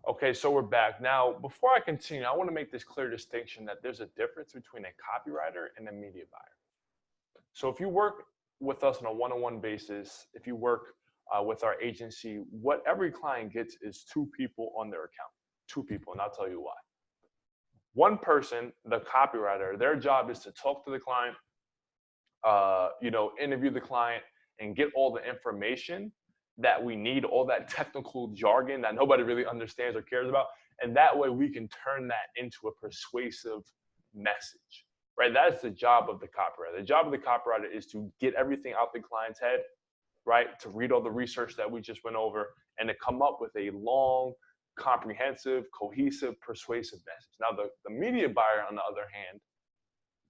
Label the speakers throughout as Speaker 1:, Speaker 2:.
Speaker 1: Okay, so we're back. Now, before I continue, I want to make this clear distinction that there's a difference between a copywriter and a media buyer. So if you work with us on a one-on-one basis, if you work with our agency, what every client gets is two people on their account, two people, and I'll tell you why. One person, the copywriter, their job is to talk to the client, interview the client and get all the information that we need, all that technical jargon that nobody really understands or cares about. And that way we can turn that into a persuasive message, right? That's the job of the copywriter. The job of the copywriter is to get everything out the client's head, right? To read all the research that we just went over and to come up with a long, comprehensive, cohesive, persuasive message. Now, the media buyer, on the other hand,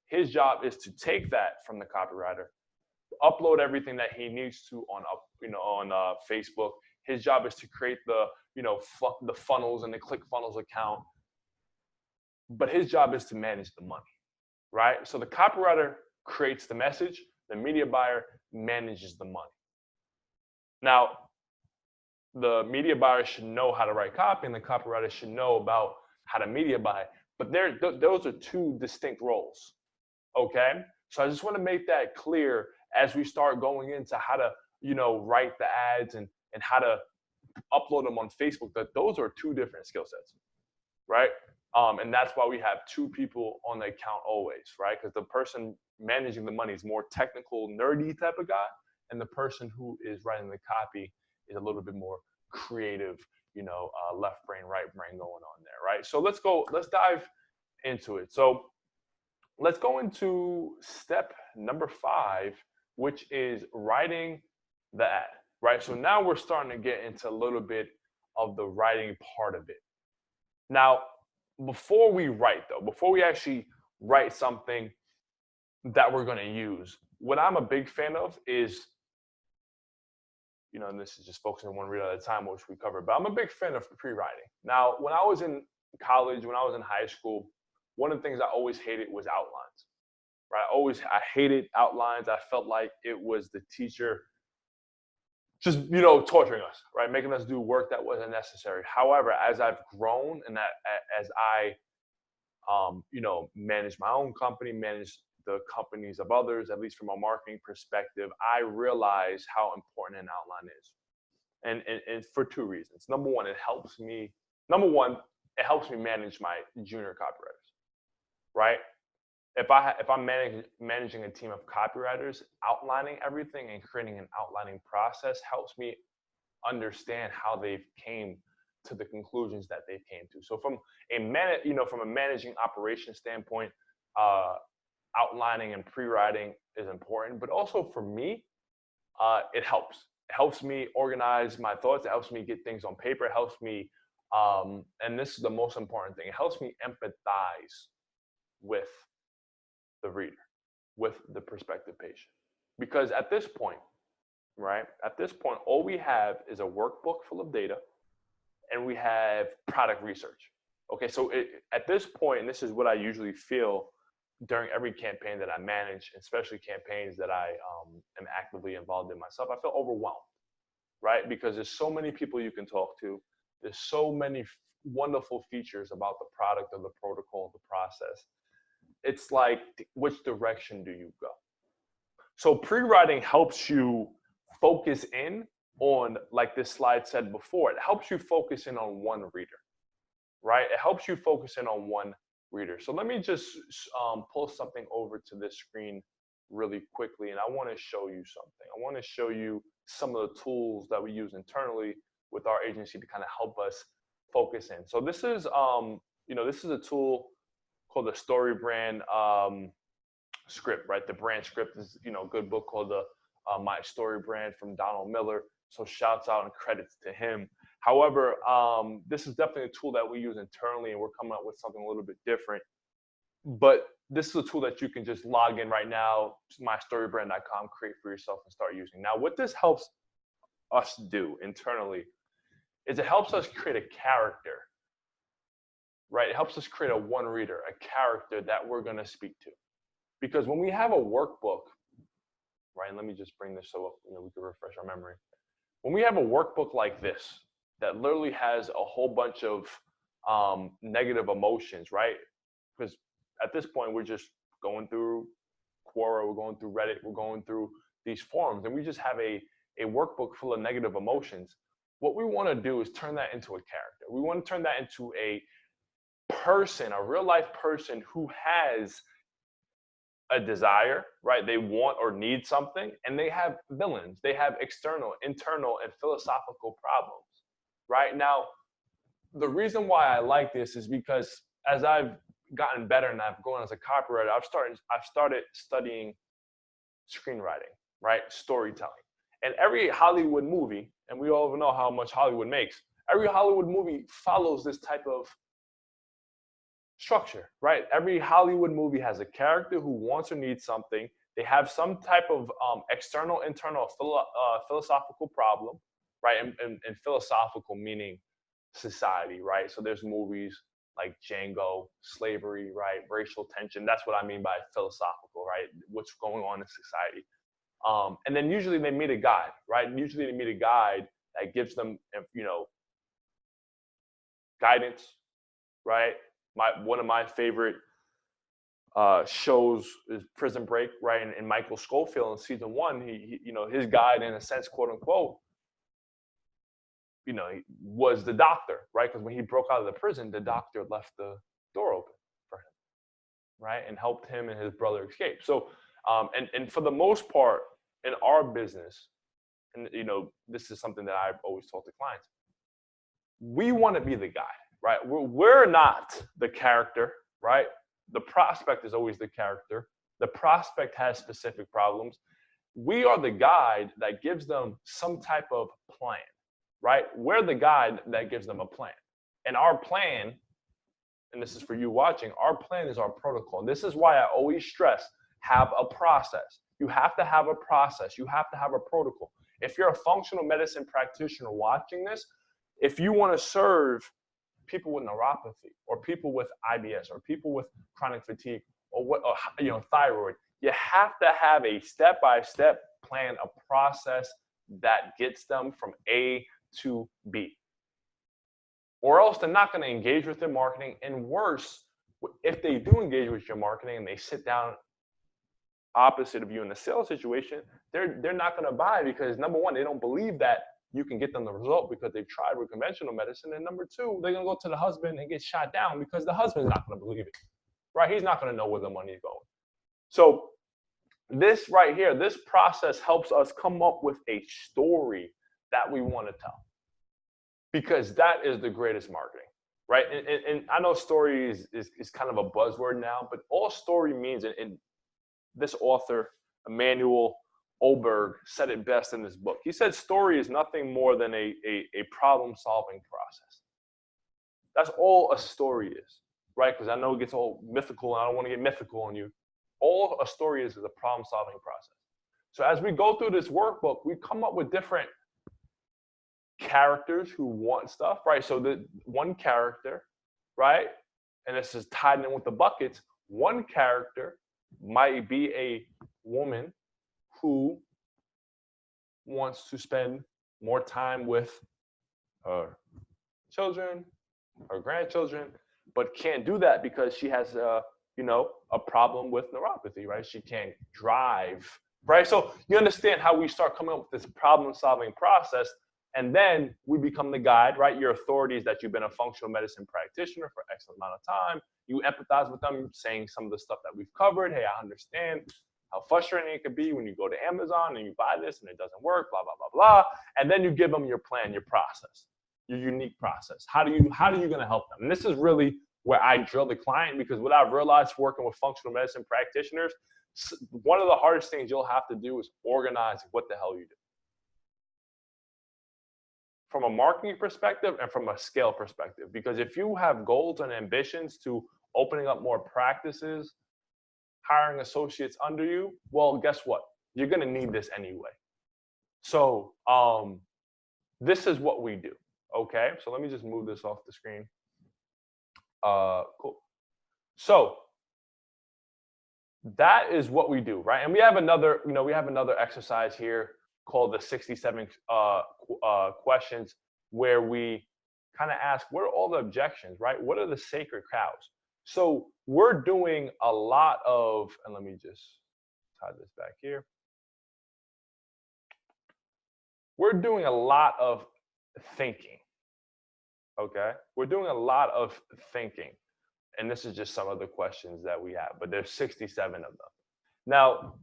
Speaker 1: his job is to take that from the copywriter, upload everything that he needs to on Facebook. His job is to create the the funnels and the ClickFunnels account, but his job is to manage the money, right? So the copywriter creates the message, the media buyer manages the money. Now, the media buyer should know how to write copy, and the copywriter should know about how to media buy. But those are two distinct roles. Okay, so I just want to make that clear as we start going into how to write the ads and how to upload them on Facebook, that those are two different skill sets, right? And that's why we have two people on the account always, right? Because the person managing the money is more technical, nerdy type of guy, and the person who is writing the copy is a little bit more creative, left brain, right brain going on there, right? So let's dive into it. So let's go into step number 5, which is writing the ad, right? So now we're starting to get into a little bit of the writing part of it. Now, before we actually write something that we're going to use, what I'm a big fan of is, and this is just focusing on one read at a time, which we covered, but I'm a big fan of pre-writing. Now, when I was in college, when I was in high school, one of the things I always hated was outlines, right? I hated outlines. I felt like it was the teacher just, torturing us, right? Making us do work that wasn't necessary. However, as I've grown and as I, manage my own company, manage the companies of others, at least from a marketing perspective, I realize how important an outline is. And for two reasons. Number one, it helps me manage my junior copywriters, right? If I'm managing a team of copywriters, outlining everything and creating an outlining process helps me understand how they've came to the conclusions that they came to. So from a managing operation standpoint, outlining and pre-writing is important, but also for me, it helps. It helps me organize my thoughts. It helps me get things on paper. It helps me, and this is the most important thing, it helps me empathize with the reader, with the prospective patient. Because at this point, right, all we have is a workbook full of data and we have product research. Okay, so at this point, and this is what I usually feel during every campaign that I manage, especially campaigns that I am actively involved in myself, I feel overwhelmed, right? Because there's so many people you can talk to. There's so many wonderful features about the product or the protocol, the process. It's like, which direction do you go? So pre-writing helps you focus in on, like this slide said before, it helps you focus in on one reader, right? It helps you focus in on one reader. So let me just pull something over to this screen really quickly, and I want to show you something. I want to show you some of the tools that we use internally with our agency to kind of help us focus in. So this is, this is a tool called the Story Brand script, right? The brand script is, a good book called the My Story Brand from Donald Miller. So shouts out and credits to him. However, this is definitely a tool that we use internally, and we're coming up with something a little bit different. But this is a tool that you can just log in right now, mystorybrand.com, create for yourself and start using. Now, what this helps us do internally is it helps us create a character, right? It helps us create a one reader, a character that we're going to speak to. Because when we have a workbook, right, and let me just bring this so we can refresh our memory. When we have a workbook like this, that literally has a whole bunch of negative emotions, right? Because at this point, we're just going through Quora, we're going through Reddit, we're going through these forums, and we just have a workbook full of negative emotions. What we want to do is turn that into a character. We want to turn that into a person, a real life person who has a desire, right? They want or need something, and they have villains. They have external, internal, and philosophical problems, right? Now, the reason why I like this is because as I've gotten better and I've gone as a copywriter, I've started studying screenwriting, right? Storytelling. And every Hollywood movie, and we all know how much Hollywood makes, every Hollywood movie follows this type of structure, right? Every Hollywood movie has a character who wants or needs something. They have some type of external, internal, philosophical problem, right? And philosophical meaning society, right? So there's movies like Django, slavery, right? Racial tension. That's what I mean by philosophical, right? What's going on in society. And then usually they meet a guide, right? Usually they meet a guide that gives them, guidance, right? One of my favorite shows is Prison Break, right? And Michael Scofield in season 1, he his guide, in a sense, quote unquote, he was the doctor, right? Because when he broke out of the prison, the doctor left the door open for him, right? And helped him and his brother escape. So, and for the most part in our business, and this is something that I've always told the clients, we want to be the guy, right? We're not the character, right? The prospect is always the character. The prospect has specific problems. We are the guide that gives them some type of plan, right? We're the guide that gives them a plan. And our plan, and this is for you watching, our plan is our protocol. And this is why I always stress, have a process. You have to have a process. You have to have a protocol. If you're a functional medicine practitioner watching this, if you want to serve people with neuropathy or people with IBS or people with chronic fatigue or thyroid, you have to have a step-by-step plan, a process that gets them from A to B. Or else they're not going to engage with their marketing. And worse, if they do engage with your marketing and they sit down opposite of you in the sales situation, they're not going to buy because, number one, they don't believe that you can get them the result because they've tried with conventional medicine. And number two, they're going to go to the husband and get shot down because the husband's not going to believe it, right? He's not going to know where the money is going. So this right here, this process helps us come up with a story that we want to tell, because that is the greatest marketing, right? And I know story is kind of a buzzword now, but all story means, and this author, Emmanuel Oberg, said it best in this book. He said story is nothing more than a problem-solving process. That's all a story is, right? Because I know it gets all mythical, and I don't want to get mythical on you. All a story is a problem-solving process. So as we go through this workbook, we come up with different characters who want stuff, right? So the one character, right? And this is tied in with the buckets. One character might be a woman who wants to spend more time with her children, her grandchildren, but can't do that because she has a problem with neuropathy, right? She can't drive, right? So you understand how we start coming up with this problem-solving process, and then we become the guide, right? Your authority is that you've been a functional medicine practitioner for X amount of time. You empathize with them, saying some of the stuff that we've covered. Hey, I understand how frustrating it could be when you go to Amazon and you buy this and it doesn't work, blah, blah, blah, blah. And then you give them your plan, your process, your unique process. How are you going to help them? And this is really where I drill the client, because what I've realized working with functional medicine practitioners, one of the hardest things you'll have to do is organize what the hell you do. From a marketing perspective and from a scale perspective, because if you have goals and ambitions to opening up more practices, hiring associates under you, well, guess what? You're going to need this anyway. So this is what we do. Okay, so let me just move this off the screen. Cool. So that is what we do, right? And we have another exercise here called the 67 questions. where we kind of ask, what are all the objections, right? What are the sacred cows? So we're doing a lot of, and let me just tie this back here. We're doing a lot of thinking, okay? We're doing a lot of thinking. And this is just some of the questions that we have, but there's 67 of them. Now,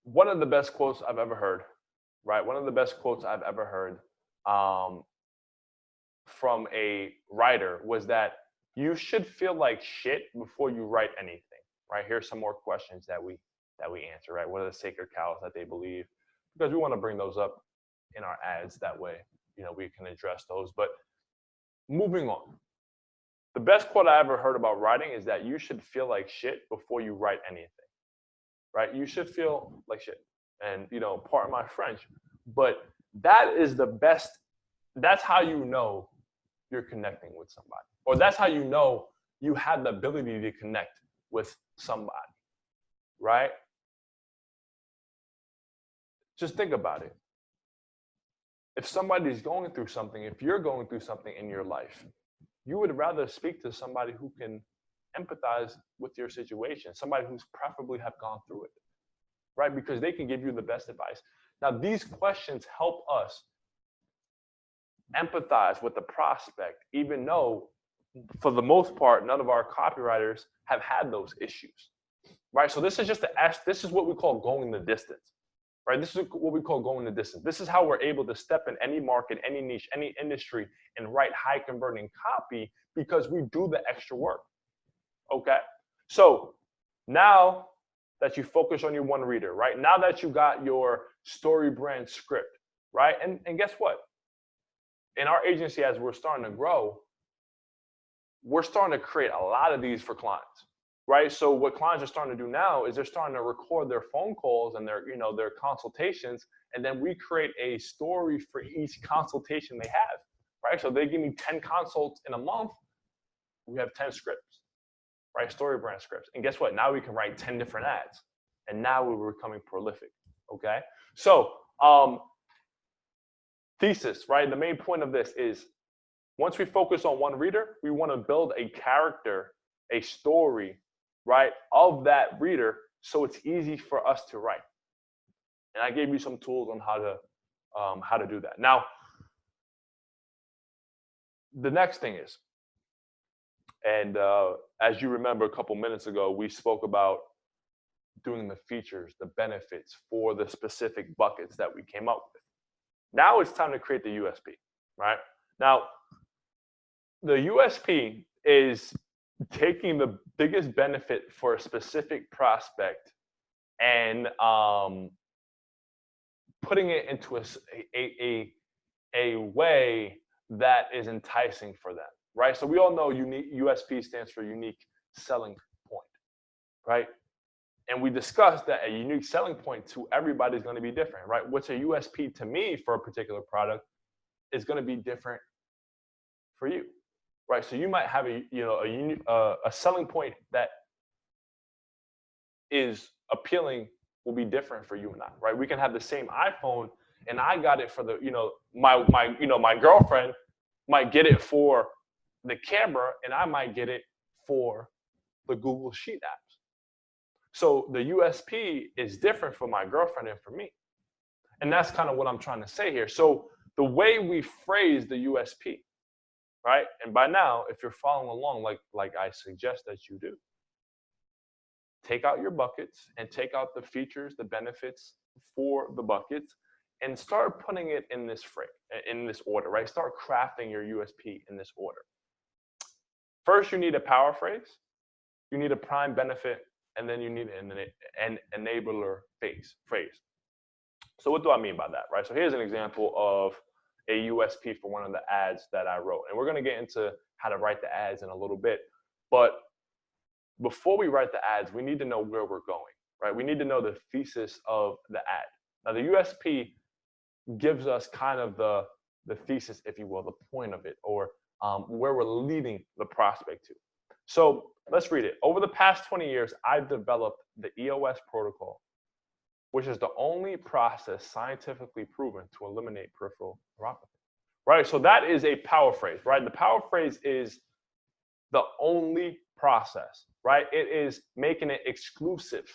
Speaker 1: one of the best quotes I've ever heard, right? One of the best quotes I've ever heard from a writer was that you should feel like shit before you write anything, right? Here's some more questions that we answer, right? What are the sacred cows that they believe? Because we want to bring those up in our ads. That way, we can address those. But moving on. The best quote I ever heard about writing is that you should feel like shit before you write anything, right? You should feel like shit. And, pardon my French, but that is the best. That's how you know you're connecting with somebody. Or that's how you know you have the ability to connect with somebody, right? Just think about it. If somebody's going through something, if you're going through something in your life, you would rather speak to somebody who can empathize with your situation, somebody who's preferably have gone through it, right? Because they can give you the best advice. Now, these questions help us empathize with the prospect, even though, for the most part, none of our copywriters have had those issues, right? So this is just this is what we call going the distance, right? This is what we call going the distance. This is how we're able to step in any market, any niche, any industry, and write high converting copy because we do the extra work, okay? So now that you focus on your one reader, right? Now that you got your story brand script, right? And guess what? In our agency, as we're starting to grow, we're starting to create a lot of these for clients, right? So what clients are starting to do now is they're starting to record their phone calls and their consultations, and then we create a story for each consultation they have, right? So they give me 10 consults in a month, we have 10 scripts, right? Story brand scripts. And guess what? Now we can write 10 different ads, and now we're becoming prolific, okay? So thesis, right? The main point of this is once we focus on one reader, we want to build a character, a story, right, of that reader so it's easy for us to write. And I gave you some tools on how to do that. Now, the next thing is, and as you remember a couple minutes ago, we spoke about doing the features, the benefits for the specific buckets that we came up with. Now it's time to create the USP, right? Now, the USP is taking the biggest benefit for a specific prospect and putting it into a way that is enticing for them, right? So we all know USP stands for unique selling point, right? And we discussed that a unique selling point to everybody is going to be different, right? What's a USP to me for a particular product is going to be different for you, right? So you might have a selling point that is appealing will be different for you and I, right? We can have the same iPhone, and I got it for my girlfriend might get it for the camera, and I might get it for the Google Sheet apps. So the USP is different for my girlfriend and for me. And that's kind of what I'm trying to say here. So the way we phrase the USP, right? And by now, if you're following along, like I suggest that you do, take out your buckets and take out the features, the benefits for the buckets, and start putting it in this order, right? Start crafting your USP in this order. First, you need a power phrase. You need a prime benefit, and then you need an enabler phrase. So what do I mean by that, right? So here's an example of a USP for one of the ads that I wrote. And we're going to get into how to write the ads in a little bit. But before we write the ads, we need to know where we're going, right? We need to know the thesis of the ad. Now, the USP gives us kind of the thesis, if you will, the point of it, or where we're leading the prospect to. So let's read it. Over the past 20 years, I've developed the EOS protocol which is the only process scientifically proven to eliminate peripheral neuropathy. Right? So that is a power phrase, right? The power phrase is the only process, right? It is making it exclusive,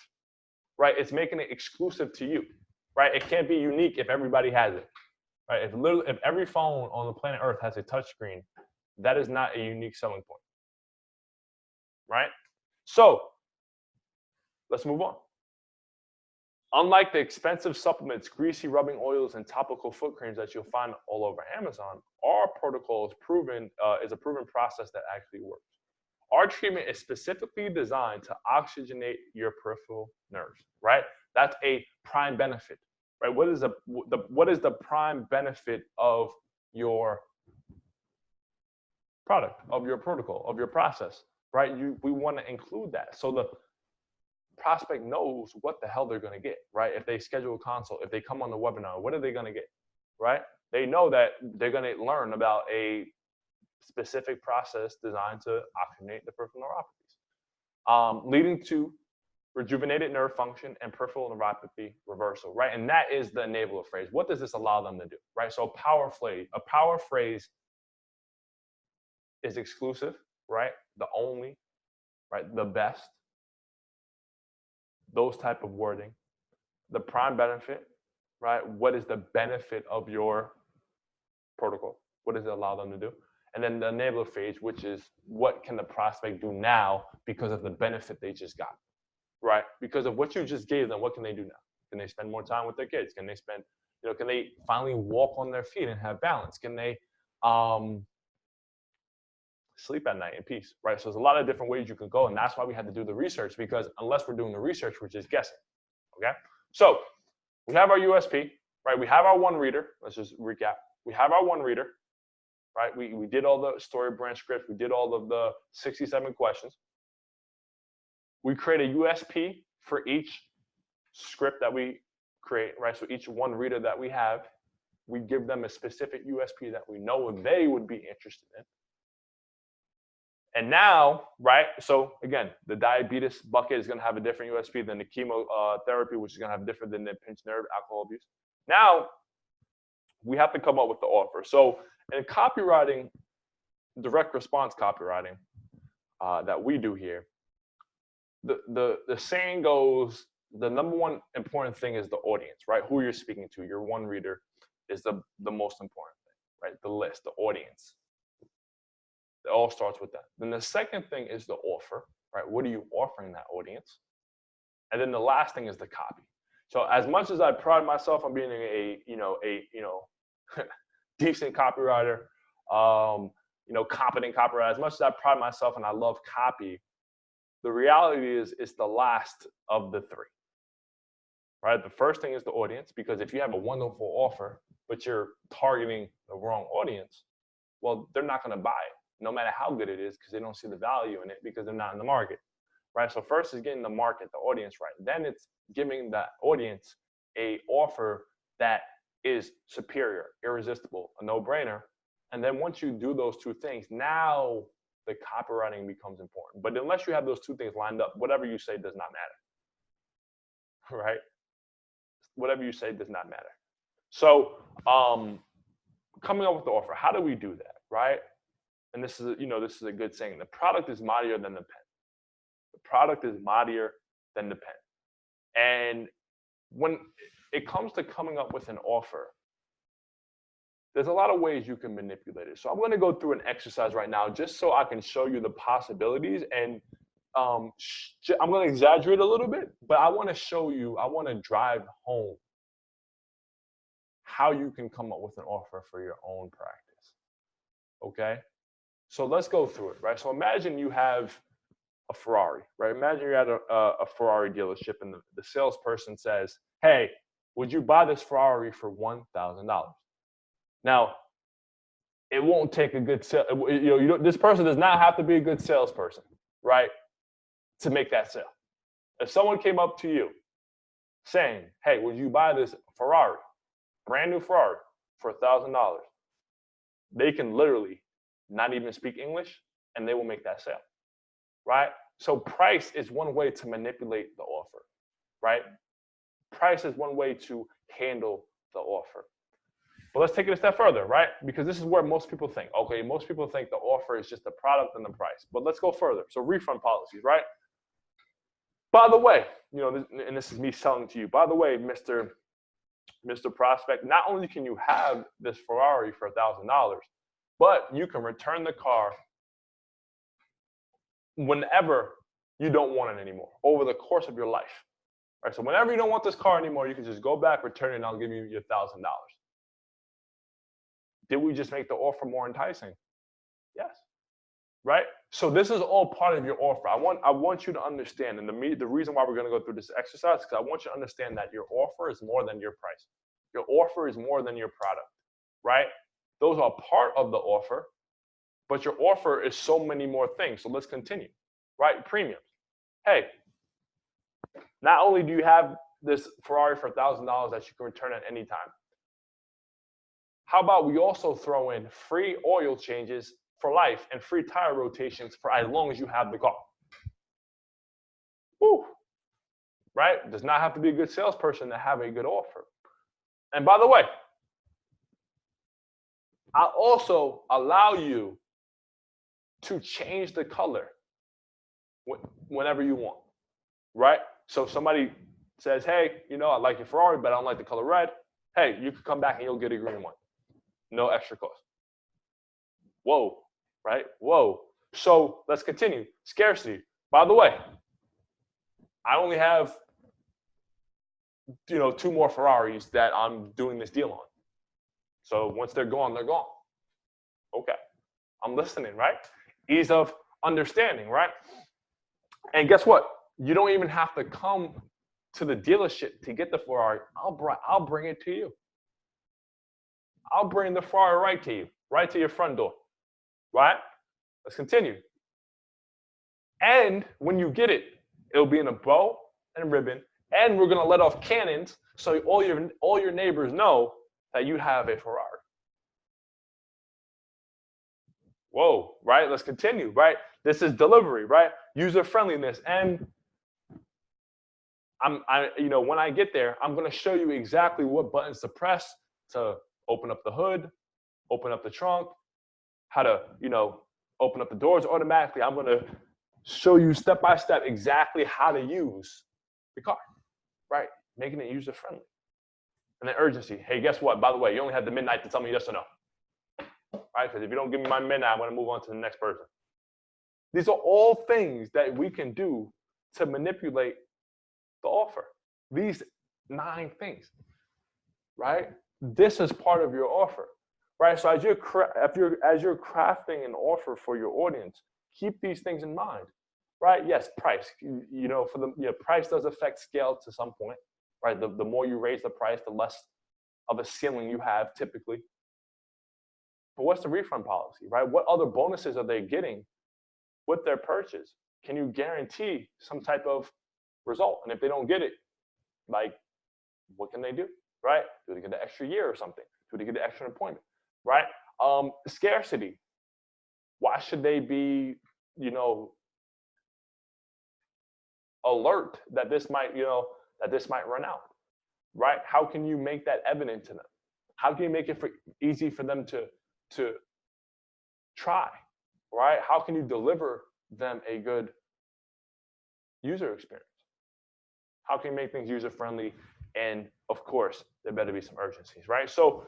Speaker 1: right? It's making it exclusive to you, right? It can't be unique if everybody has it, right? If every phone on the planet Earth has a touchscreen, that is not a unique selling point, right? So let's move on. Unlike the expensive supplements, greasy rubbing oils, and topical foot creams that you'll find all over Amazon, our protocol is a proven process that actually works. Our treatment is specifically designed to oxygenate your peripheral nerves, right? That's a prime benefit, right? What is the prime benefit of your product, of your protocol, of your process, right? We want to include that. So the prospect knows what the hell they're going to get, right? If they schedule a consult, if they come on the webinar, what are they going to get, right? They know that they're going to learn about a specific process designed to oxygenate the peripheral neuropathies, leading to rejuvenated nerve function and peripheral neuropathy reversal, right? And that is the enabler phrase. What does this allow them to do, right? So a power phrase is exclusive, right? The only, right? The best, those type of wording. The prime benefit, right? What is the benefit of your protocol? What does it allow them to do? And then the enabler phase, which is what can the prospect do now because of the benefit they just got, right? Because of what you just gave them, what can they do now? Can they spend more time with their kids? Can they finally walk on their feet and have balance? Can they sleep at night in peace, right? So there's a lot of different ways you can go, and that's why we had to do the research, because unless we're doing the research, we're just guessing, okay? So we have our USP, right? We have our one reader. Let's just recap. We have our one reader, right? We did all the story brand scripts. We did all of the 67 questions. We create a USP for each script that we create, right? So each one reader that we have, we give them a specific USP that we know they would be interested in. And now, right, so again, the diabetes bucket is going to have a different USP than the chemotherapy, which is going to have different than the pinched nerve, alcohol abuse. Now, we have to come up with the offer. So in copywriting, direct response copywriting that we do here, the saying goes, the number one important thing is the audience, right? Who you're speaking to, your one reader is the most important thing, right? The list, the audience. It all starts with that. Then the second thing is the offer, right? What are you offering that audience? And then the last thing is the copy. So as much as I pride myself on being a decent copywriter, competent copywriter, as much as I pride myself and I love copy, the reality is it's the last of the three, right? The first thing is the audience, because if you have a wonderful offer, but you're targeting the wrong audience, well, they're not going to buy it, no matter how good it is, because they don't see the value in it because they're not in the market, right? So first is getting the market, the audience right. Then it's giving that audience a offer that is superior, irresistible, a no-brainer. And then once you do those two things, now the copywriting becomes important. But unless you have those two things lined up, whatever you say does not matter, right? Whatever you say does not matter. So coming up with the offer, how do we do that, right? And this is a good saying. The product is mightier than the pen. The product is mightier than the pen. And when it comes to coming up with an offer, there's a lot of ways you can manipulate it. So I'm going to go through an exercise right now just so I can show you the possibilities. And I'm going to exaggerate a little bit, but I want to drive home how you can come up with an offer for your own practice. Okay? So let's go through it, right? So imagine you have a Ferrari, right? Imagine you're at a Ferrari dealership and the salesperson says, hey, would you buy this Ferrari for $1,000? Now, it won't take a good sale. This person does not have to be a good salesperson, right, to make that sale. If someone came up to you saying, hey, would you buy this Ferrari, brand new Ferrari, for $1,000? They can literally not even speak English, and they will make that sale, right? So price is one way to manipulate the offer, right? price is one way to handle the offer. But let's take it a step further, right? Because this is where most people think. Okay, most people think the offer is just the product and the price. But let's go further. So refund policies, right? By the way, and this is me selling to you. By the way, Mr. Prospect, not only can you have this Ferrari for $1,000, but you can return the car whenever you don't want it anymore over the course of your life. Right? So whenever you don't want this car anymore, you can just go back, return it, and I'll give you your $1,000. Did we just make the offer more enticing? Yes. Right? So this is all part of your offer. I want you to understand, and the reason why we're going to go through this exercise is because I want you to understand that your offer is more than your price. Your offer is more than your product, right? Those are part of the offer, but your offer is so many more things. So let's continue, right? Premiums. Hey, not only do you have this Ferrari for $1,000 that you can return at any time, how about we also throw in free oil changes for life and free tire rotations for as long as you have the car? Woo! Right? Does not have to be a good salesperson to have a good offer. And by the way, I'll also allow you to change the color whenever you want, right? So if somebody says, hey, I like your Ferrari, but I don't like the color red. Hey, you can come back and you'll get a green one. No extra cost. Whoa, right? Whoa. So let's continue. Scarcity. By the way, I only have, 2 more Ferraris that I'm doing this deal on. So once they're gone, they're gone. Okay. I'm listening, right? Ease of understanding, right? And guess what? You don't even have to come to the dealership to get the Ferrari. I'll bring it to you. I'll bring the Ferrari right to you, right to your front door, right? Let's continue. And when you get it, it'll be in a bow and ribbon, and we're gonna let off cannons so all your neighbors know that you have a Ferrari. Whoa, right? Let's continue, right? This is delivery, right? User friendliness, and when I get there, I'm gonna show you exactly what buttons to press to open up the hood, open up the trunk, how to, open up the doors automatically. I'm gonna show you step by step exactly how to use the car, right? Making it user friendly. And then urgency. Hey, guess what? By the way, you only had the midnight to tell me yes or no, right? Because if you don't give me my midnight, I'm gonna move on to the next person. These are all things that we can do to manipulate the offer. These 9 things, right? This is part of your offer, right? So as you're crafting an offer for your audience, keep these things in mind, right? Yes, price. Price does affect scale to some point, right? The more you raise the price, the less of a ceiling you have typically. But what's the refund policy, right? What other bonuses are they getting with their purchase? Can you guarantee some type of result? And if they don't get it, what can they do? Right? Do they get an extra year or something? Do they get an extra appointment? Right? Scarcity. Why should they be, alert that this might run out? Right? How can you make that evident to them? How can you make it easy for them to try? Right? How can you deliver them a good user experience? How can you make things user friendly? And of course, there better be some urgencies, right? So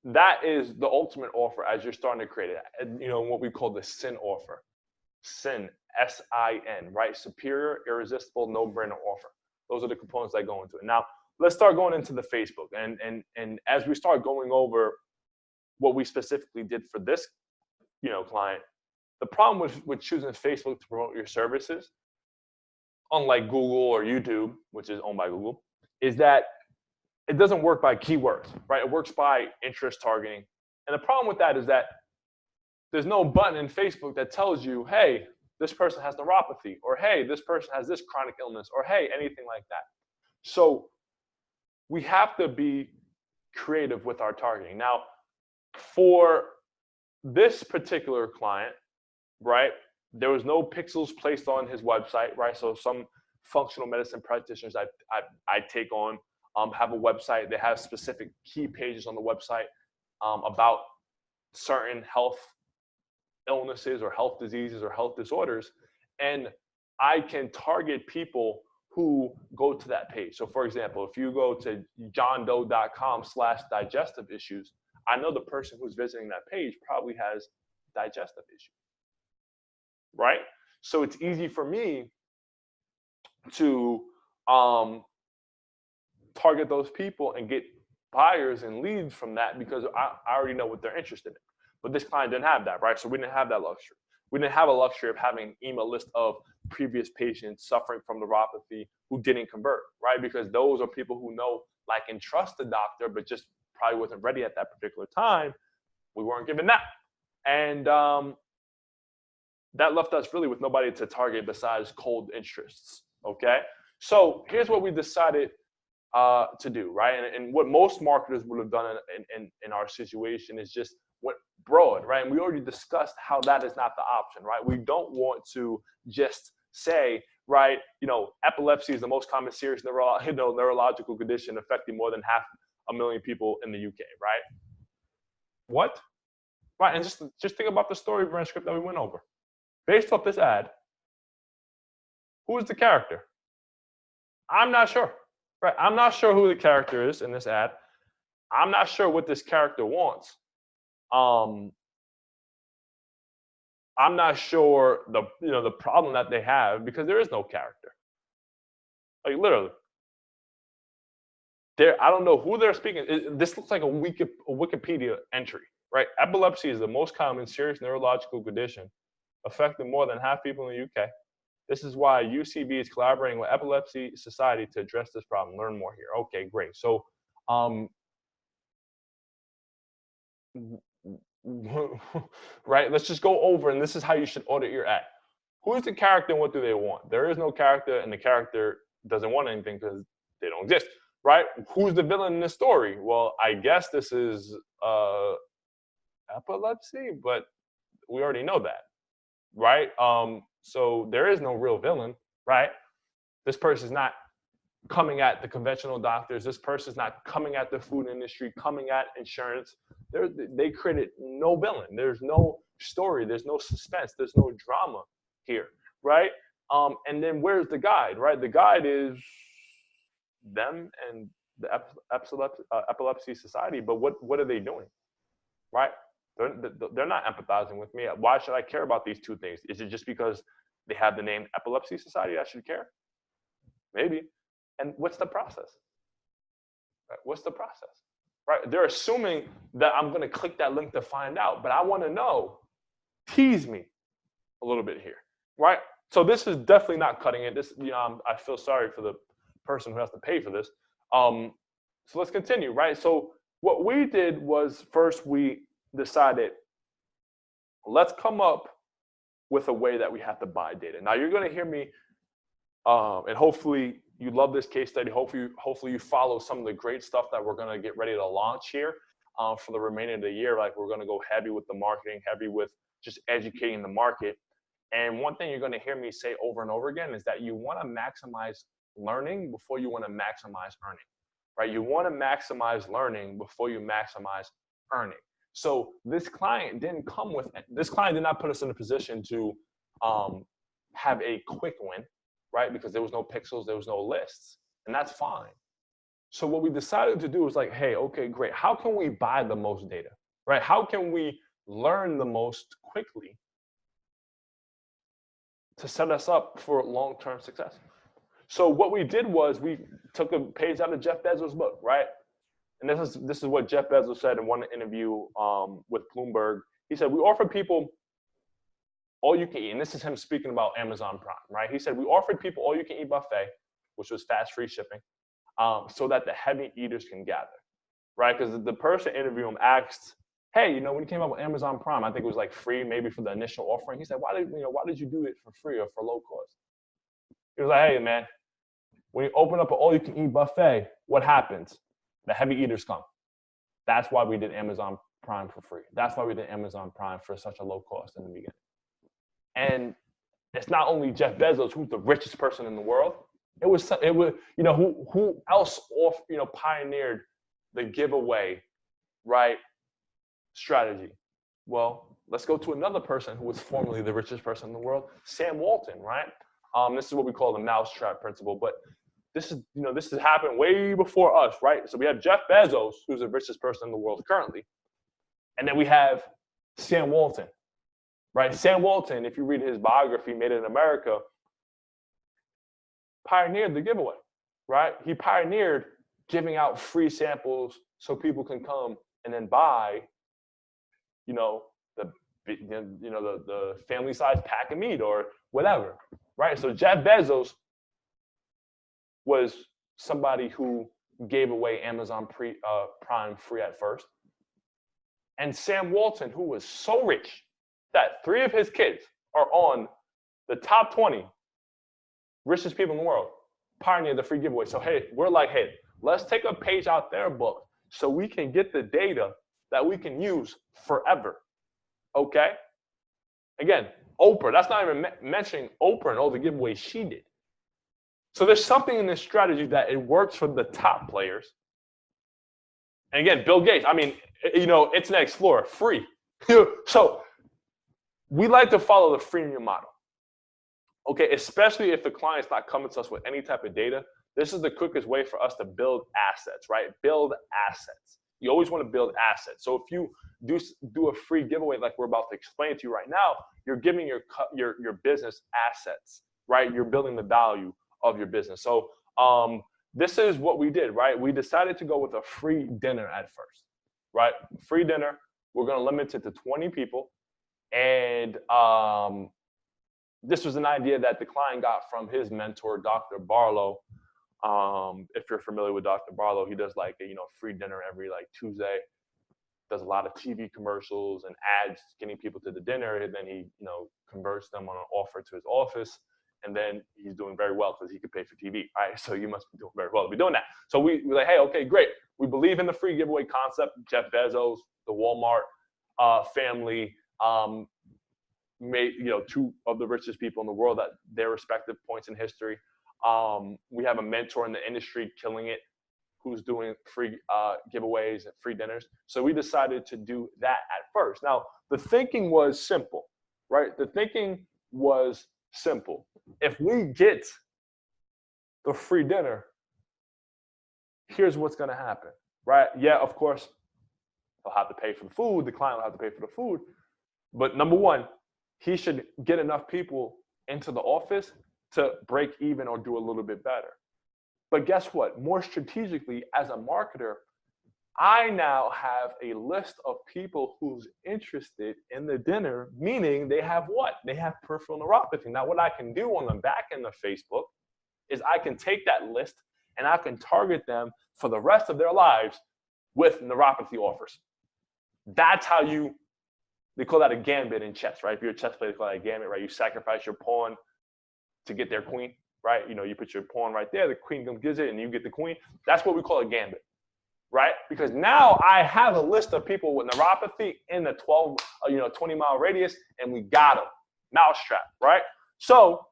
Speaker 1: that is the ultimate offer as you're starting to create it. What we call the SIN offer. SIN, S-I-N, right? Superior, irresistible, no-brainer offer. Those are the components that go into it. Now, let's start going into the Facebook. And as we start going over what we specifically did for this, client, the problem with choosing Facebook to promote your services, unlike Google or YouTube, which is owned by Google, is that it doesn't work by keywords, right? It works by interest targeting. And the problem with that is that there's no button in Facebook that tells you, hey, this person has neuropathy, or hey, this person has this chronic illness, or hey, anything like that. So we have to be creative with our targeting. Now, for this particular client, right, there was no pixels placed on his website, right? So some functional medicine practitioners I take on have a website. They have specific key pages on the website about certain health illnesses or health diseases or health disorders. And I can target people who go to that page. So for example, if you go to johndoe.com/digestive issues, I know the person who's visiting that page probably has digestive issues, right? So it's easy for me to target those people and get buyers and leads from that because I already know what they're interested in. But this client didn't have that, right? So we didn't have that luxury. We didn't have a luxury of having an email list of previous patients suffering from neuropathy who didn't convert, right? Because those are people who know, like, and trust the doctor, but just probably wasn't ready at that particular time. We weren't given that. And that left us really with nobody to target besides cold interests, okay? So here's what we decided to do, right? And what most marketers would have done in our situation is just went broad, right? And we already discussed how that is not the option, right? We don't want to just say, right, epilepsy is the most common serious neurological condition affecting more than 500,000 people in the UK, right? What? Right, and just think about the story brand script that we went over. Based off this ad, who is the character? I'm not sure. Right, I'm not sure who the character is in this ad. I'm not sure what this character wants. I'm not sure the problem that they have because there is no character. Like literally, I don't know who they're speaking. This looks like a Wikipedia entry, right? Epilepsy is the most common serious neurological condition affecting more than half people in the UK. This is why UCB is collaborating with Epilepsy Society to address this problem. Learn more here. Okay, great. So, right, let's just go over, and this is how you should audit your ad. Who is the character and what do they want? There is no character, and the character doesn't want anything because they don't exist, right? Who's the villain in this story? Well, I guess this is epilepsy, but we already know that, right? So there is no real villain, right? This person's not coming at the conventional doctors. This person's not coming at the food industry, coming at insurance. They created no villain. There's no story. There's no suspense. There's no drama here, right? And then where's the guide, right? The guide is them and the Epilepsy Society. But what are they doing, right? They're not empathizing with me. Why should I care about these two things? Is it just because they have the name Epilepsy Society I should care? Maybe. And what's the process? Right? What's the process? Right? They're assuming that I'm going to click that link to find out, but I want to know. Tease me a little bit here, right? So this is definitely not cutting it. This, I feel sorry for the person who has to pay for this. So let's continue, right? So what we did was first we decided, let's come up with a way that we have to buy data. Now you're going to hear me, and hopefully you love this case study. Hopefully you follow some of the great stuff that we're going to get ready to launch here for the remainder of the year. Like we're going to go heavy with the marketing, heavy with just educating the market. And one thing you're going to hear me say over and over again is that you want to maximize learning before you want to maximize earning, right? You want to maximize learning before you maximize earning. So this client did not put us in a position to have a quick win, right? Because there was no pixels, there was no lists, and that's fine. So what we decided to do was like, hey, okay, great. How can we buy the most data, right? How can we learn the most quickly to set us up for long-term success? So what we did was we took a page out of Jeff Bezos' book, right? And this is what Jeff Bezos said in one interview with Bloomberg. He said, we offer people all you can eat. And this is him speaking about Amazon Prime, right? He said, we offered people all you can eat buffet, which was fast free shipping, so that the heavy eaters can gather, right? Because the person interviewing him asked, hey, when you came up with Amazon Prime, I think it was like free, maybe for the initial offering. He said, why did you do it for free or for low cost? He was like, hey, man, when you open up an all you can eat buffet, what happens? The heavy eaters come. That's why we did Amazon Prime for free. That's why we did Amazon Prime for such a low cost in the beginning. And it's not only Jeff Bezos, who's the richest person in the world, It was, you know, who else pioneered the giveaway, right, strategy? Well, let's go to another person who was formerly the richest person in the world, Sam Walton, right? This is what we call the mousetrap principle, but this has happened way before us, right? So we have Jeff Bezos, who's the richest person in the world currently, and then we have Sam Walton, right? Sam Walton, if you read his biography, Made in America, pioneered the giveaway, right? He pioneered giving out free samples so people can come and then buy, the family size pack of meat or whatever, right? So Jeff Bezos was somebody who gave away Amazon Prime free at first. And Sam Walton, who was so rich that 3 of his kids are on the top 20 richest people in the world, pioneered the free giveaway. So, we're like, let's take a page out their book so we can get the data that we can use forever. Okay? Again, Oprah, that's not even mentioning Oprah and all the giveaways she did. So there's something in this strategy that it works for the top players. And again, Bill Gates, Internet Explorer, free. So we like to follow the freemium model. Okay, especially if the client's not coming to us with any type of data. This is the quickest way for us to build assets, right? Build assets. You always want to build assets. So if you do a free giveaway like we're about to explain to you right now, you're giving your business assets, right? You're building the value of your business. So this is what we did, right? We decided to go with a free dinner at first, right? Free dinner. We're going to limit it to 20 people. And this was an idea that the client got from his mentor, Dr. Barlow. If you're familiar with Dr. Barlow, he does like a free dinner every Tuesday. Does a lot of TV commercials and ads, getting people to the dinner, and then he converts them on an offer to his office, and then he's doing very well because he could pay for TV, right? So you must be doing very well to be doing that. So we're like, hey, okay, great. We believe in the free giveaway concept. Jeff Bezos, the Walmart family, made 2 of the richest people in the world at their respective points in history. We have a mentor in the industry killing it, who's doing free giveaways and free dinners. So we decided to do that at first. Now, the thinking was simple, right? The thinking was simple. If we get the free dinner, here's what's going to happen, right? Yeah, of course, they'll have to pay for the food. The client will have to pay for the food. But number one, he should get enough people into the office to break even or do a little bit better. But guess what? More strategically, as a marketer, I now have a list of people who's interested in the dinner, meaning they have what? They have peripheral neuropathy. Now, what I can do on the back end of Facebook is I can take that list and I can target them for the rest of their lives with neuropathy offers. That's how they call that a gambit in chess, right? If you're a chess player, they call that a gambit, right? You sacrifice your pawn to get their queen, right? You put your pawn right there, the queen gives it, and you get the queen. That's what we call a gambit, right? Because now I have a list of people with neuropathy in the 20-mile radius, and we got them. Mousetrap, right? So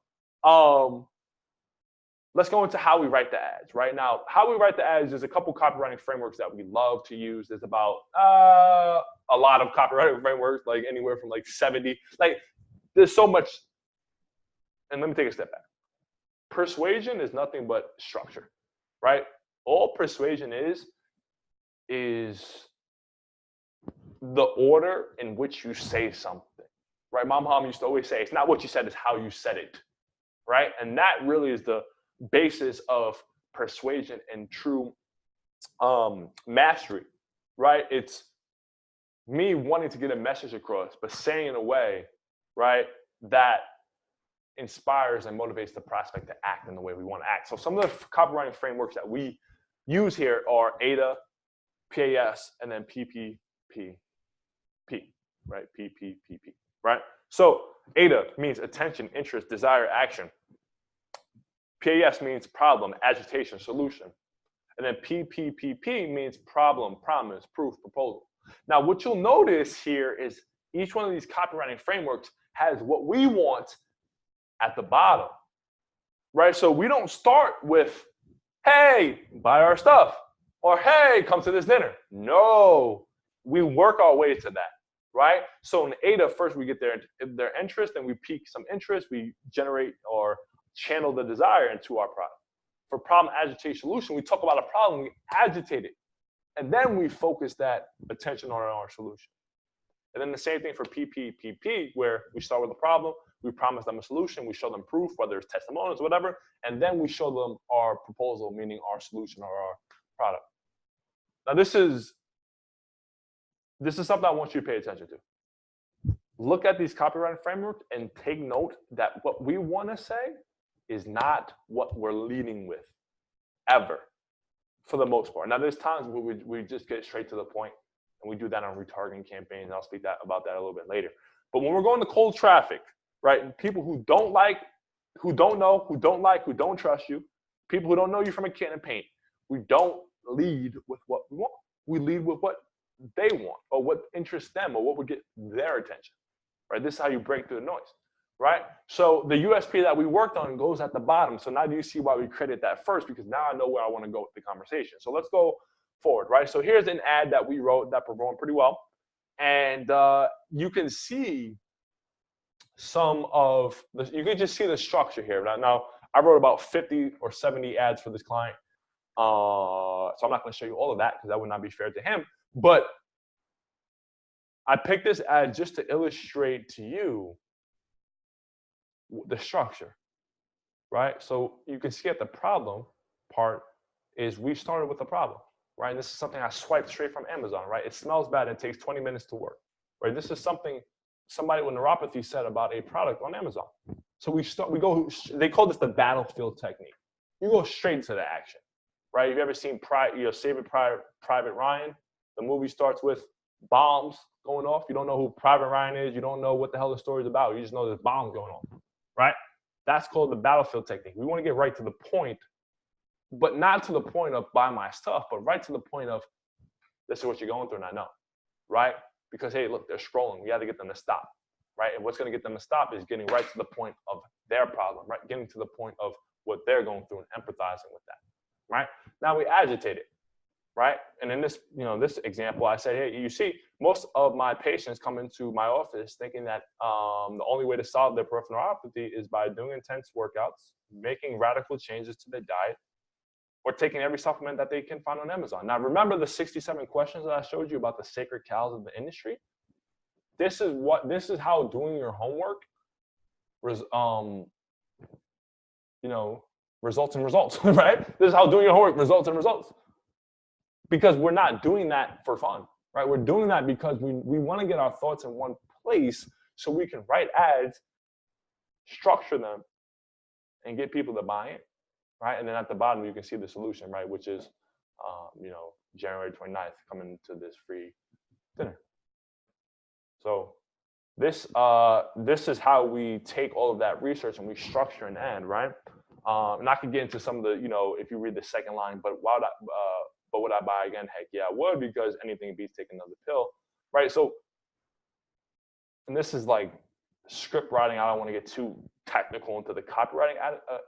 Speaker 1: let's go into how we write the ads, right? Now, how we write the ads, there's a couple copywriting frameworks that we love to use. There's about a lot of copywriting frameworks, like anywhere from 70. There's so much. And let me take a step back. Persuasion is nothing but structure, right? All persuasion is the order in which you say something, right? My mom used to always say, it's not what you said, it's how you said it, right? And that really is the basis of persuasion and true mastery, right? It's me wanting to get a message across, but saying in a way, right, that inspires and motivates the prospect to act in the way we want to act. So some of the copywriting frameworks that we use here are AIDA, PAS, and then PPPP, right? PPPP, right? So AIDA means attention, interest, desire, action. PAS means problem, agitation, solution. And then PPPP means problem, promise, proof, proposal. Now, what you'll notice here is each one of these copywriting frameworks has what we want at the bottom, right? So we don't start with, hey, buy our stuff, or hey, come to this dinner. No, we work our way to that, right? So in ADA, first we get their interest, and we pique some interest. We generate or channel the desire into our product. For problem agitation solution, we talk about a problem, we agitate it, and then we focus that attention on our solution. And then the same thing for PPPP, where we start with a problem, we promise them a solution, we show them proof, whether it's testimonials, whatever, and then we show them our proposal, meaning our solution or our product. Now, this is something I want you to pay attention to. Look at these copywriting frameworks and take note that what we want to say is not what we're leading with, ever, for the most part. Now, there's times where we just get straight to the point, and we do that on retargeting campaigns. I'll speak about that a little bit later. But when we're going to cold traffic, right, people who don't like, who don't know, who don't like, who don't trust you, people who don't know you from a can of paint, we don't lead with what we want. We lead with what they want, or what interests them, or what would get their attention, right? This is how you break through the noise, right? So the USP that we worked on goes at the bottom. So now do you see why we created that first? Because now I know where I want to go with the conversation. So let's go forward, right? So here's an ad that we wrote that performed pretty well. And you can see some of the, you can just see the structure here. Now, I wrote about 50 or 70 ads for this client. So I'm not going to show you all of that because that would not be fair to him. But I picked this ad just to illustrate to you the structure, right? So you can see at the problem part is we started with the problem, right? And this is something I swiped straight from Amazon, right? It smells bad and it takes 20 minutes to work, right? This is something somebody with neuropathy said about a product on Amazon. So they call this the battlefield technique. You go straight to the action, right? Have you ever seen Saving Private Ryan? The movie starts with bombs going off. You don't know who Private Ryan is. You don't know what the hell the story is about. You just know there's bombs going on, right? That's called the battlefield technique. We want to get right to the point, but not to the point of buy my stuff, but right to the point of this is what you're going through and I know, right? Because, hey, look, they're scrolling. We got to get them to stop, right? And what's going to get them to stop is getting right to the point of their problem, right? Getting to the point of what they're going through and empathizing with that, right? Now we agitate it, right? And in this, this example, I said, hey, you see, most of my patients come into my office thinking that the only way to solve their peripheral neuropathy is by doing intense workouts, making radical changes to their diet, or taking every supplement that they can find on Amazon. Now, remember the 67 questions that I showed you about the sacred cows of the industry? This is how doing your homework results in results, right? This is how doing your homework results in results. Because we're not doing that for fun, right? We're doing that because we want to get our thoughts in one place so we can write ads, structure them, and get people to buy it, right? And then at the bottom, you can see the solution, right? Which is, January 29th, coming to this free dinner. So this is how we take all of that research and we structure an ad, right? And I could get into some of the, if you read the second line, but would I buy again? Heck yeah, I would, because anything beats taking another pill, right? So, and this is like script writing. I don't want to get too technical into the copywriting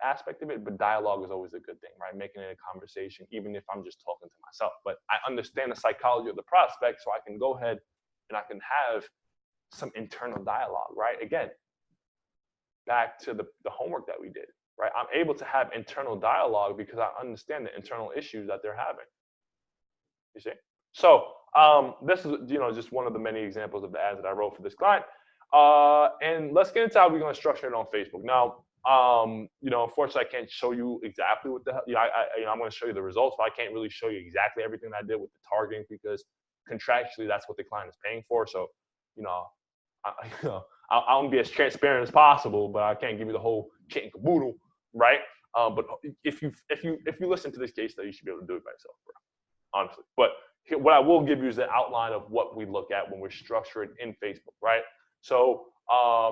Speaker 1: aspect of it, but dialogue is always a good thing, right? Making it a conversation, even if I'm just talking to myself. But I understand the psychology of the prospect, so I can go ahead and I can have some internal dialogue, right? Again, back to the homework that we did, right? I'm able to have internal dialogue because I understand the internal issues that they're having. You see? So this is, just one of the many examples of the ads that I wrote for this client. And let's get into how we're going to structure it on Facebook. Now, unfortunately, I can't show you exactly what I'm going to show you the results, but I can't really show you exactly everything that I did with the targeting because contractually, that's what the client is paying for. So, I'll be as transparent as possible, but I can't give you the whole kit and caboodle, right? But if you listen to this case study, you should be able to do it by yourself, bro. Honestly. But what I will give you is the outline of what we look at when we're structuring in Facebook, right? So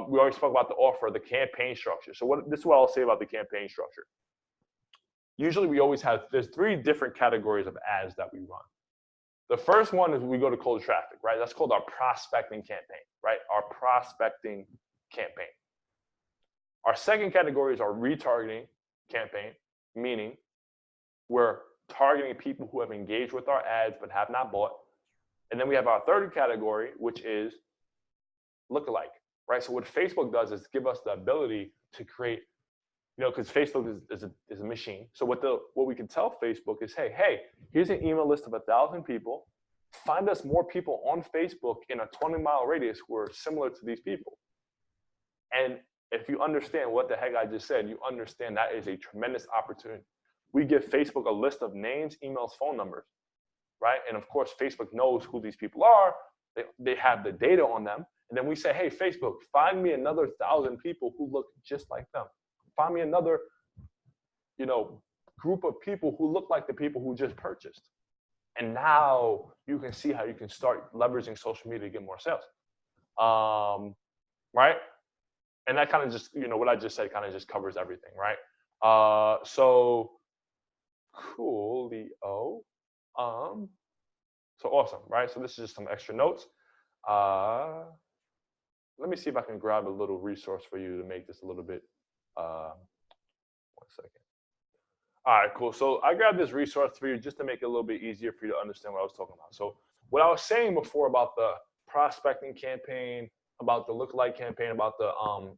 Speaker 1: we already spoke about the offer, the campaign structure. So this is what I'll say about the campaign structure. Usually there's 3 different categories of ads that we run. The first one is we go to cold traffic, right? That's called our prospecting campaign, right? Our prospecting campaign. Our second category is our retargeting campaign, meaning we're targeting people who have engaged with our ads but have not bought. And then we have our third category, which is lookalike, right? So what Facebook does is give us the ability to create, because Facebook is a machine. So what we can tell Facebook is, hey, here's an email list of 1,000 people. Find us more people on Facebook in a 20-mile radius who are similar to these people. And if you understand what the heck I just said, you understand that is a tremendous opportunity. We give Facebook a list of names, emails, phone numbers, right? And of course, Facebook knows who these people are. They have the data on them. And then we say, hey, Facebook, find me another 1,000 people who look just like them. Find me another, group of people who look like the people who just purchased. And now you can see how you can start leveraging social media to get more sales. Right? And that kind of just, what I just said kind of just covers everything, right? So coolio. So awesome, right? So this is just some extra notes. Let me see if I can grab a little resource for you to make this a little bit, 1 second. All right, cool. So I grabbed this resource for you just to make it a little bit easier for you to understand what I was talking about. So what I was saying before about the prospecting campaign, about the lookalike campaign, about the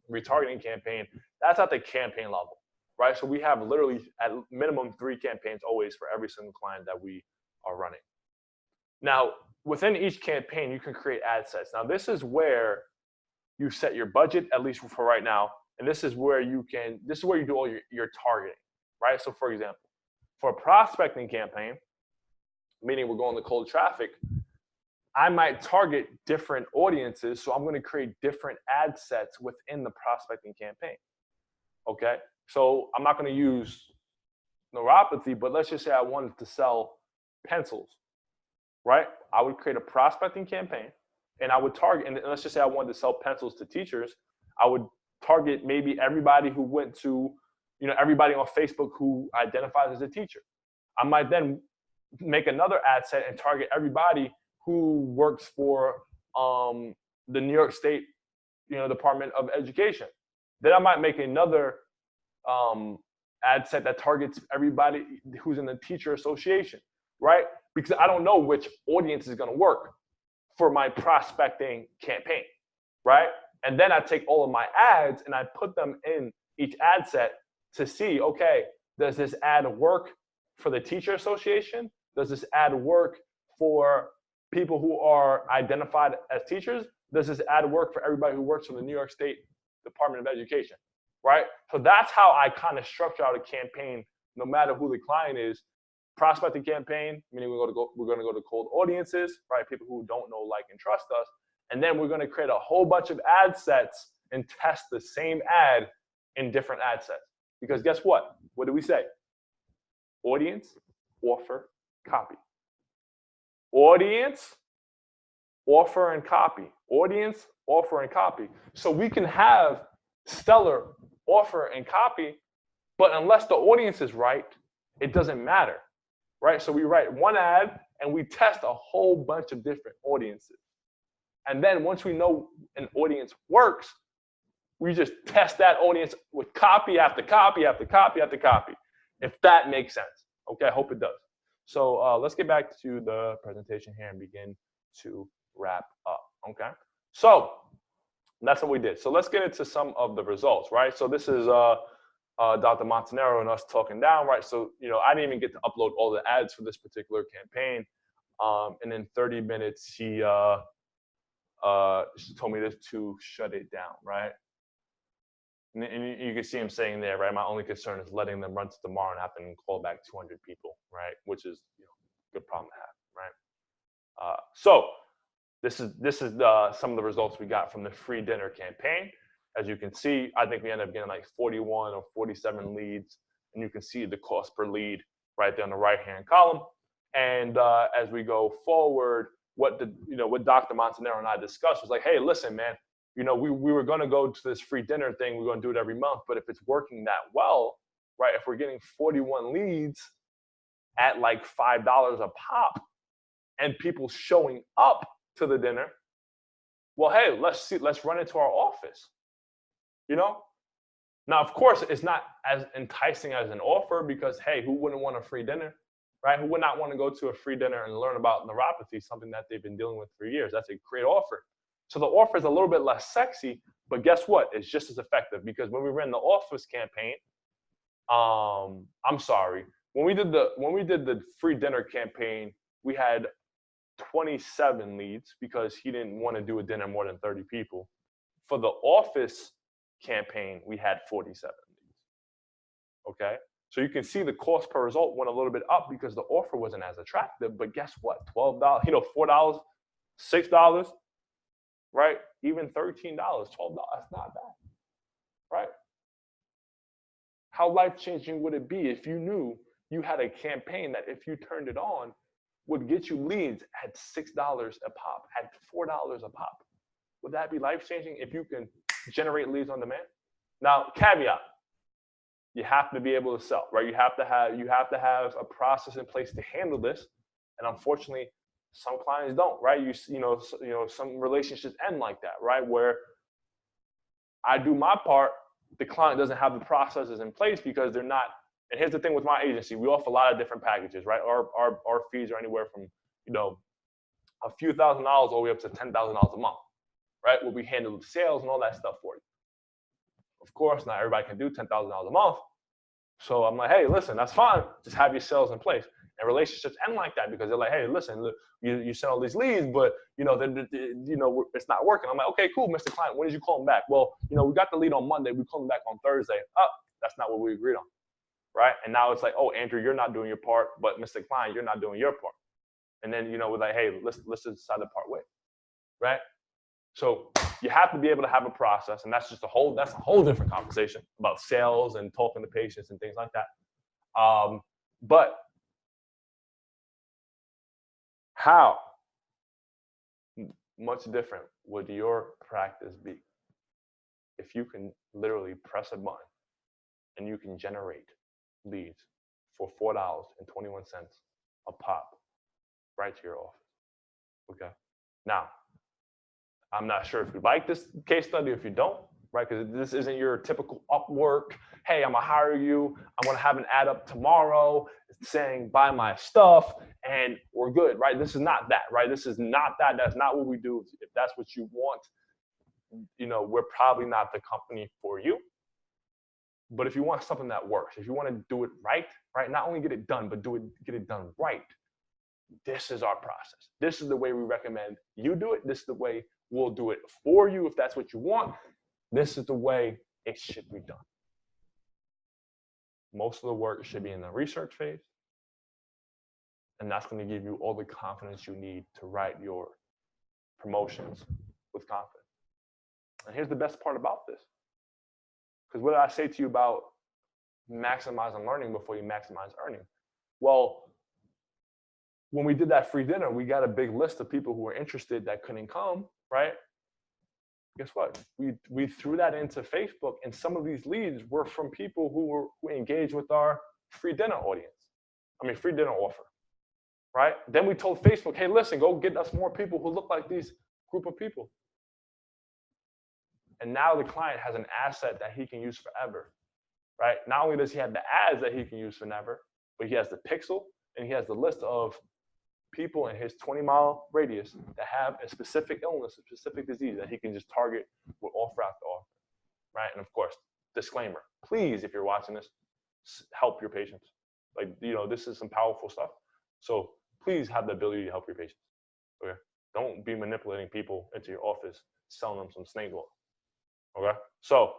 Speaker 1: retargeting campaign, that's at the campaign level, right? So we have literally at minimum 3 campaigns always for every single client that we are running. Now, within each campaign, you can create ad sets. Now, this is where you set your budget, at least for right now, and this is where you do all your targeting, right? So for example, for a prospecting campaign, meaning we're going to cold traffic, I might target different audiences, so I'm going to create different ad sets within the prospecting campaign, okay? So I'm not going to use neuropathy, but let's just say I wanted to sell pencils, right? I would create a prospecting campaign, and I would target, and let's just say I wanted to sell pencils to teachers. I would target maybe everybody who went to, everybody on Facebook who identifies as a teacher. I might then make another ad set and target everybody who works for the New York State, Department of Education. Then I might make another ad set that targets everybody who's in the teacher association, right? Because I don't know which audience is going to work for my prospecting campaign, right? And then I take all of my ads and I put them in each ad set to see, okay, does this ad work for the teacher association? Does this ad work for people who are identified as teachers? Does this ad work for everybody who works for the New York State Department of Education, right? So that's how I kind of structure out a campaign, no matter who the client is. Prospecting campaign, meaning we're going to go to cold audiences, right? People who don't know, like, and trust us. And then we're going to create a whole bunch of ad sets and test the same ad in different ad sets. Because guess what? What do we say? Audience, offer, copy. Audience, offer, and copy. Audience, offer, and copy. So we can have stellar offer and copy, but unless the audience is right, it doesn't matter. Right? So we write one ad and we test a whole bunch of different audiences. And then once we know an audience works, we just test that audience with copy after copy after copy after copy, if that makes sense. Okay, I hope it does. So let's get back to the presentation here and begin to wrap up. Okay, so that's what we did. So let's get into some of the results, right? So this is Dr. Montanaro and us talking down, right? So, I didn't even get to upload all the ads for this particular campaign. And in 30 minutes, she told me to shut it down, right? And you can see him saying there, right? My only concern is letting them run to tomorrow and having to call back 200 people, right? Which is, a good problem to have, right? So this is some of the results we got from the free dinner campaign. As you can see, I think we ended up getting like 41 or 47 leads, and you can see the cost per lead right there on the right-hand column. And as we go forward, what Dr. Montanaro and I discussed was like, hey, listen, man, we were going to go to this free dinner thing. We're going to do it every month, but if it's working that well, right? If we're getting 41 leads at like $5 a pop, and people showing up to the dinner, well, hey, let's run into our office. Now, of course, it's not as enticing as an offer because, hey, who wouldn't want a free dinner, right? Who would not want to go to a free dinner and learn about neuropathy, something that they've been dealing with for years? That's a great offer. So the offer is a little bit less sexy, but guess what? It's just as effective because when we ran the office campaign, I'm sorry, when we did the free dinner campaign, we had 27 leads because he didn't want to do a dinner more than 30 people. For the office campaign, we had 47 leads. Okay, so you can see the cost per result went a little bit up because the offer wasn't as attractive. But guess what? $12, $4, $6, right? Even $13, $12. That's not bad, right? How life-changing would it be if you knew you had a campaign that if you turned it on would get you leads at $6 a pop, at $4 a pop? Would that be life-changing if you can generate leads on demand? Now, caveat, you have to be able to sell, right? You have to have a process in place to handle this. And unfortunately, some clients don't, right? Some relationships end like that, right? Where I do my part, the client doesn't have the processes in place because they're not. And here's the thing with my agency, we offer a lot of different packages, right? Our fees are anywhere from, a few $1,000s all the way up to $10,000 a month, right? Where we handle the sales and all that stuff for you. Of course, not everybody can do $10,000 a month. So I'm like, hey, listen, that's fine. Just have your sales in place. And relationships end like that because they're like, hey, listen, look, you send all these leads, but it's not working. I'm like, okay, cool, Mr. Client. When did you call him back? Well, we got the lead on Monday. We called him back on Thursday. Oh, that's not what we agreed on, right? And now it's like, oh, Andrew, you're not doing your part, but Mr. Client, you're not doing your part. And then we're like, hey, let's decide to part way, right? So you have to be able to have a process, and that's a whole different conversation about sales and talking to patients and things like that. But how much different would your practice be if you can literally press a button and you can generate leads for $4.21 a pop right to your office? Okay. Now, I'm not sure if you like this case study or if you don't, right? Because this isn't your typical Upwork. Hey, I'm gonna hire you. I'm gonna have an ad up tomorrow saying buy my stuff and we're good, right? This is not that, right? This is not that. That's not what we do. If that's what you want, we're probably not the company for you. But if you want something that works, if you want to do it right, not only get it done, but get it done right. This is our process. This is the way we recommend you do it. This is the way we'll do it for you if that's what you want. This is the way it should be done. Most of the work should be in the research phase. And that's going to give you all the confidence you need to write your promotions with confidence. And here's the best part about this. Because what did I say to you about maximizing learning before you maximize earning? Well, when we did that free dinner, we got a big list of people who were interested that couldn't come, right? Guess what? We threw that into Facebook, and some of these leads were from people who engaged with our free dinner free dinner offer, right? Then we told Facebook, hey, listen, go get us more people who look like these group of people. And now the client has an asset that he can use forever, right? Not only does he have the ads that he can use forever, but he has the pixel and he has the list of people in his 20-mile radius that have a specific illness, a specific disease that he can just target with offer after offer, right? And of course, disclaimer, please, if you're watching this, help your patients. This is some powerful stuff. So please have the ability to help your patients, okay? Don't be manipulating people into your office, selling them some snake oil, okay? So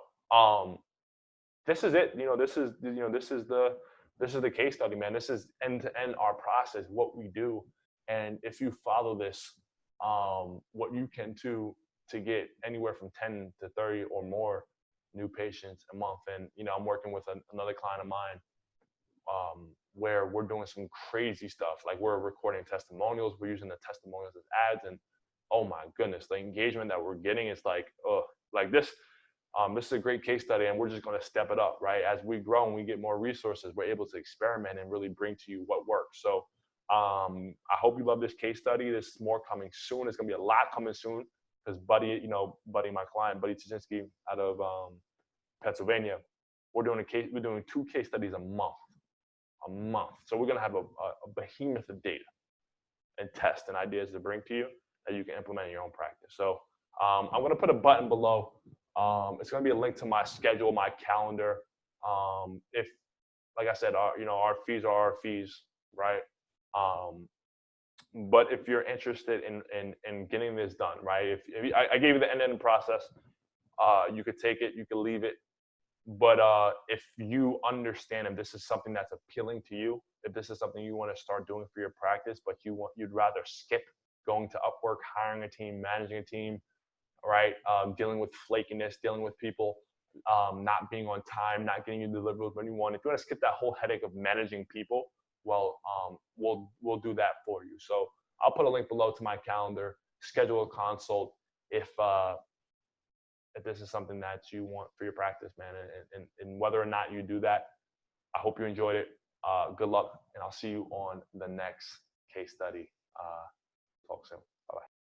Speaker 1: this is it. This is the case study, man. This is end-to-end our process, what we do. And if you follow this, what you can do to get anywhere from 10 to 30 or more new patients a month. And, I'm working with another client of mine where we're doing some crazy stuff. Like we're recording testimonials. We're using the testimonials as ads. And oh my goodness, the engagement that we're getting is like this. This is a great case study, and we're just going to step it up, right? As we grow and we get more resources, we're able to experiment and really bring to you what works. So I hope you love this case study. There's more coming soon. There's going to be a lot coming soon because Buddy, my client, Buddy Tuzinski out of Pennsylvania, we're doing 2 case studies a month. So we're gonna have a behemoth of data and tests and ideas to bring to you that you can implement in your own practice. So I'm gonna put a button below. It's gonna be a link to my schedule, my calendar. If, like I said, our fees are our fees, right? But if you're interested in getting this done, right? If I gave you the end-to-end process, you could take it, you could leave it. But if you understand if this is something that's appealing to you, if this is something you want to start doing for your practice, but you'd rather skip going to Upwork, hiring a team, managing a team, right? Dealing with flakiness, dealing with people not being on time, not getting you deliverables when you want. If you want to skip that whole headache of managing people, well, we'll do that for you. So I'll put a link below to my calendar. Schedule a consult if this is something that you want for your practice, man. And whether or not you do that, I hope you enjoyed it. Good luck, and I'll see you on the next case study. Talk soon.